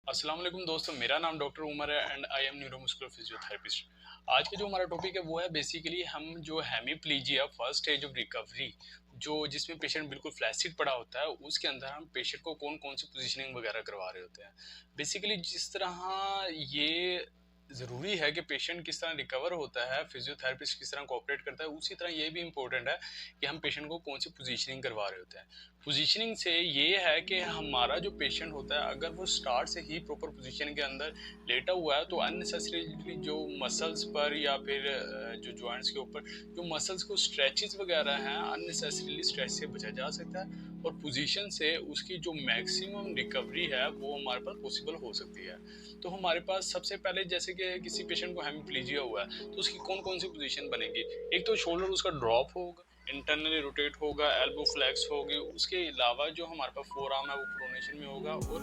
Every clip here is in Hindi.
अस्सलाम वालेकुम दोस्तों, मेरा नाम डॉक्टर उमर है and I am neuromuscular physiotherapist. आज का जो हमारा टॉपिक है वो है बेसिकली हम जो hemiplegia first stage of recovery, जो जिसमें पेशेंट बिल्कुल फ्लैसिड पड़ा होता है, उसके अंदर हम पेशेंट को कौन कौन सी पोजीशनिंग वगैरह करवा रहे होते हैं। बेसिकली जिस तरह ये ज़रूरी है कि पेशेंट किस तरह रिकवर होता है, फिजियोथेरेपिस्ट किस तरह कोऑपरेट करता है, उसी तरह ये भी इम्पोर्टेंट है कि हम पेशेंट को कौन सी पोजीशनिंग करवा रहे होते हैं। पोजीशनिंग से ये है कि हमारा जो पेशेंट होता है, अगर वो स्टार्ट से ही प्रॉपर पोजीशन के अंदर लेटा हुआ है, तो अननेसेसरीली जो मसल्स पर या फिर जो जॉइंट्स के ऊपर जो मसल्स को स्ट्रेचेस वगैरह हैं, अननेसेसरीली स्ट्रेच से बचा जा सकता है और पोजीशन से उसकी जो मैक्सिमम रिकवरी है वो हमारे पास पॉसिबल हो सकती है। तो हमारे पास सबसे पहले जैसे कि किसी पेशेंट को हेमीप्लीजिया हुआ है, तो उसकी कौन कौन सी पोजीशन बनेगी। एक तो शोल्डर उसका ड्रॉप होगा, इंटरनली रोटेट होगा, एल्बो फ्लेक्स होगी, उसके अलावा जो हमारे पास फोर आर्म है वो प्रोनेशन में होगा और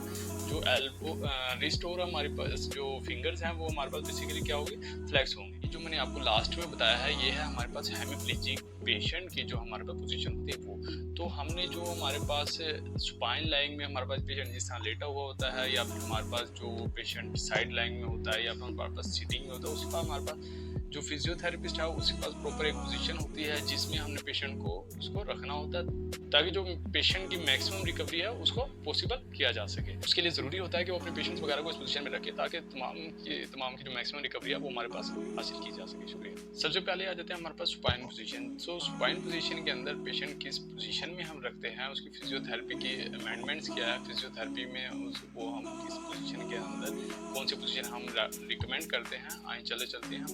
जो एल्बो रिस्ट और हमारे पास जो फिंगर्स हैं वो हमारे पास बेसिकली क्या होगी, फ्लेक्स होंगे। जो मैंने आपको लास्ट में बताया है ये है हमारे पास हेमीप्लीजिक पेशेंट की जो हमारे पास पोजीशन होती है वो। तो हमने जो हमारे पास स्पाइन लाइंग में हमारे पास पेशेंट जिस तरह लेटा हुआ होता है, या फिर हमारे पास जो पेशेंट साइड लाइंग में होता है, या फिर हमारे पास सिटिंग में होता है, उसका हमारे पास जो फिजियोथेरेपिस्ट है उसके पास प्रॉपर एक पोजीशन होती है जिसमें हमने पेशेंट को उसको रखना होता है ताकि जो पेशेंट की मैक्सिमम रिकवरी है उसको पॉसिबल किया जा सके। उसके लिए ज़रूरी होता है कि वो अपने पेशेंट्स वगैरह को इस पोजीशन में रखे ताकि तमाम की जो मैक्सिमम रिकवरी है वो हमारे पास हासिल की जा सके। शुक्रिया। सबसे पहले आ जाते हैं हमारे पास स्पाइन पोजीशन। सो स्पाइन पोजीशन के अंदर पेशेंट किस पोजीशन में हम रखते हैं, उसकी फिजियोथेरेपी की अमेंडमेंट्स क्या है, फिजियोथेरेपी में उसको हम किस पोजीशन के अंदर कौन सी पोजीशन हम रिकमेंड करते हैं, आए चलते हैं हम।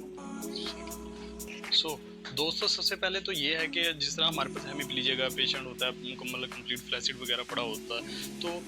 दोस्तों सबसे पहले तो ये है कि जिस तरह हमारे पास हेमीप्लीजिया का पेशेंट होता है, मुकम्मल कंप्लीट फ्लैसिड वगैरह पड़ा होता है, तो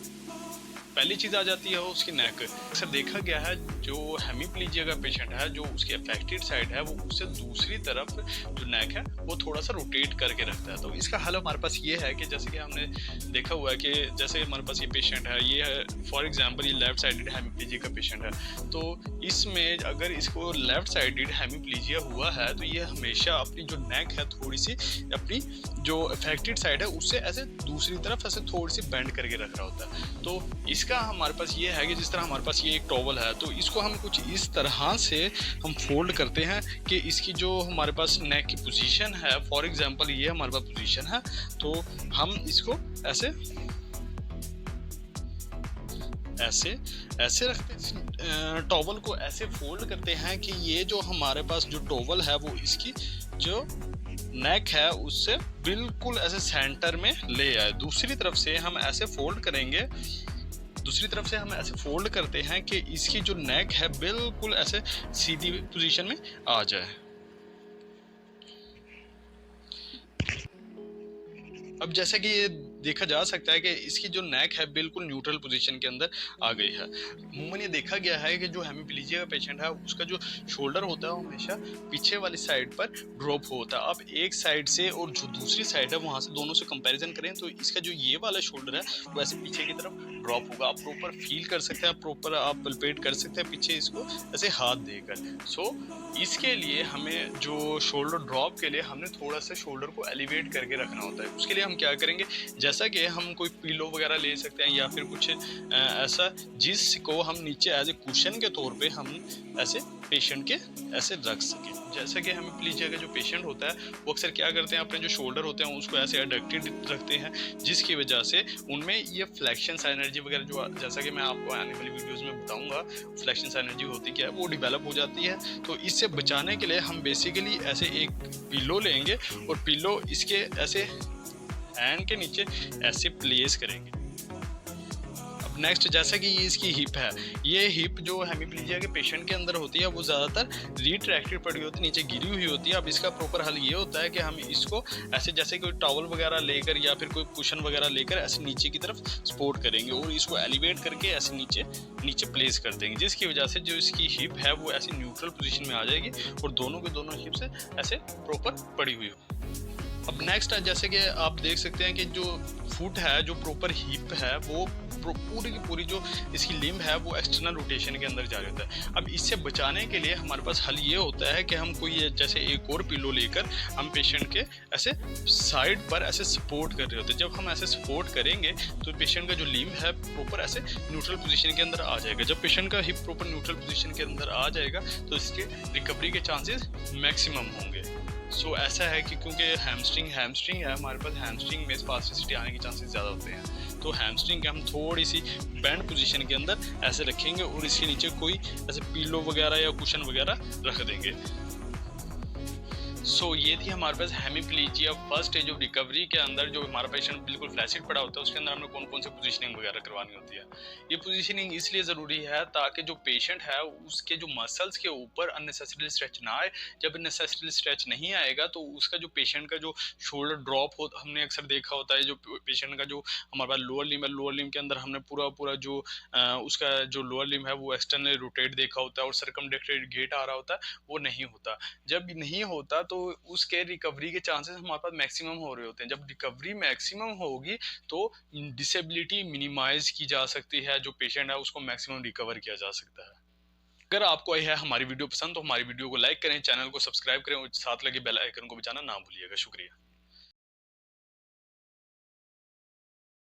पहली चीज़ आ जाती है उसकी नेक। अक्सर देखा गया है जो हेमीप्लीजिया का पेशेंट है, जो उसकी अफेक्टेड साइड है वो उससे दूसरी तरफ जो नेक है वो थोड़ा सा रोटेट करके रखता है। तो इसका हल हमारे पास ये है कि जैसे कि हमने देखा हुआ है कि जैसे हमारे पास ये पेशेंट है, ये है फॉर एग्जांपल ये लेफ्ट साइडेड हेमीप्लीजिया का पेशेंट है, तो इसमें अगर इसको लेफ्ट साइडेड हेमीप्लीजिया हुआ है तो ये हमेशा अपनी जो नेक है थोड़ी सी अपनी जो अफेक्टेड साइड है उससे ऐसे दूसरी तरफ ऐसे थोड़ी सी बेंड करके रख रहा होता है। तो इसका हमारे पास ये है कि जिस तरह हमारे पास ये एक टॉवल है, तो इसको हम कुछ इस तरह से हम फोल्ड करते हैं कि इसकी जो हमारे पास नेक की पोजीशन है, फॉर एग्जांपल ये हमारे पास पोजीशन है, तो हम इसको ऐसे ऐसे ऐसे रखते हैं, टॉवल को ऐसे फोल्ड करते हैं कि ये जो हमारे पास जो टॉवल है वो इसकी जो नेक है उससे बिल्कुल ऐसे सेंटर में ले आए। दूसरी तरफ से हम ऐसे फोल्ड करेंगे, दूसरी तरफ से हम ऐसे फोल्ड करते हैं कि इसकी जो नेक है बिल्कुल ऐसे सीधी पोजीशन में आ जाए। अब जैसा कि ये देखा जा सकता है कि इसकी जो नेक है बिल्कुल न्यूट्रल पोजीशन के अंदर आ गई है। अमूमन ये देखा गया है कि जो हेमीप्लीजिया का पेशेंट है उसका जो शोल्डर होता है वो हमेशा पीछे वाली साइड पर ड्रॉप होता है। अब एक साइड से और जो दूसरी साइड है वहाँ से दोनों से कंपैरिजन करें तो इसका जो ये वाला शोल्डर है वो ऐसे पीछे की तरफ ड्रॉप होगा। आप प्रॉपर फील कर सकते हैं, प्रॉपर आप पल्पेट कर सकते हैं पीछे इसको ऐसे हाथ देकर। सो इसके लिए हमें जो शोल्डर ड्रॉप के लिए हमने थोड़ा सा शोल्डर को एलिवेट करके रखना होता है। उसके लिए हम क्या करेंगे, जैसा कि हम कोई पिलो वगैरह ले सकते हैं या फिर कुछ ऐसा जिसको हम नीचे एज ए कुशन के तौर पे हम ऐसे पेशेंट के ऐसे रख सकें। जैसा कि हेमीप्लीजिया का जो पेशेंट होता है वो अक्सर क्या करते हैं, अपने जो शोल्डर होते हैं उसको ऐसे एडक्टेड रखते हैं, जिसकी वजह से उनमें ये फ्लेक्शन एनर्जी वगैरह जो जैसा कि मैं आपको आने वाली वीडियोस में बताऊंगा फ्लेक्शन एनर्जी होती क्या है वो डिवेलप हो जाती है। तो इससे बचाने के लिए हम बेसिकली ऐसे एक पिलो लेंगे और पिलो इसके ऐसे हैंड के नीचे ऐसे प्लेस करेंगे। अब नेक्स्ट जैसा कि ये इसकी हिप है, ये हिप जो हेमीप्लीजिया के पेशेंट के अंदर होती है वो ज़्यादातर रिट्रैक्टेड पड़ी होती है, नीचे गिरी हुई होती है। अब इसका प्रॉपर हल ये होता है कि हम इसको ऐसे जैसे कोई टॉवल वगैरह लेकर या फिर कोई कुशन वगैरह लेकर ऐसे नीचे की तरफ सपोर्ट करेंगे और इसको एलिवेट करके ऐसे नीचे प्लेस कर देंगे, जिसकी वजह से जो इसकी हिप है वो ऐसे न्यूट्रल पोजीशन में आ जाएगी और दोनों के दोनों हिप से ऐसे प्रॉपर पड़ी हुई हो। अब नेक्स्ट है जैसे कि आप देख सकते हैं कि जो फुट है, जो प्रॉपर हिप है वो पूरी की पूरी जो इसकी लिम्ब है वो एक्सटर्नल रोटेशन के अंदर जा रही होता है। अब इससे बचाने के लिए हमारे पास हल ये होता है कि हम कोई जैसे एक और पिलो लेकर हम पेशेंट के ऐसे साइड पर ऐसे सपोर्ट कर रहे होते हैं। जब हम ऐसे सपोर्ट करेंगे तो पेशेंट का जो लिम्ब है प्रॉपर ऐसे न्यूट्रल पोजीशन के अंदर आ जाएगा। जब पेशेंट का हिप प्रॉपर न्यूट्रल पोजीशन के अंदर आ जाएगा तो इसके रिकवरी के चांसेस मैक्सिमम होंगे। सो ऐसा है कि क्योंकि हैमस्ट्रिंग है हमारे पास, हैमस्ट्रिंग में स्पास्टिसिटी आने के चांसेस ज़्यादा होते हैं। तो हैमस्ट्रिंग के हम थोड़ी सी बैंड पोजीशन के अंदर ऐसे रखेंगे और इसके नीचे कोई ऐसे पिलो वगैरह या कुशन वगैरह रख देंगे। सो ये थी हमारे पास hemiplegia first stage of recovery के अंदर जो हमारा पेशेंट बिल्कुल फ्लैसिड पड़ा होता है उसके अंदर हमने कौन कौन से पोजीशनिंग वगैरह करवानी होती है। ये पोजीशनिंग इसलिए ज़रूरी है ताकि जो पेशेंट है उसके जो मसल्स के ऊपर अननेसेसरी स्ट्रेच ना आए। जब अननेसेसरी स्ट्रेच नहीं आएगा तो उसका जो पेशेंट का जो शोल्डर ड्रॉप हो, हमने अक्सर देखा होता है जो पेशेंट का जो हमारे पास लोअर लिम्ब है, लोअर लिम्ब के अंदर हमने पूरा जो उसका जो लोअर लिम्ब है वो एक्सटर्नली रोटेट देखा होता है और सर्कमडेक्टेड गेट आ रहा होता है, वो नहीं होता। जब नहीं होता तो उसके रिकवरी के चांसेस हमारे पास मैक्सिमम हो रहे होते हैं। जब रिकवरी मैक्सिमम होगी तो डिसेबिलिटी मिनिमाइज की जा सकती है, जो पेशेंट है उसको मैक्सिमम रिकवर किया जा सकता है। अगर आपको आई है हमारी वीडियो पसंद तो हमारी वीडियो को लाइक करें, चैनल को सब्सक्राइब करें और साथ लगे बेल आइकन को बजाना ना भूलिएगा। शुक्रिया।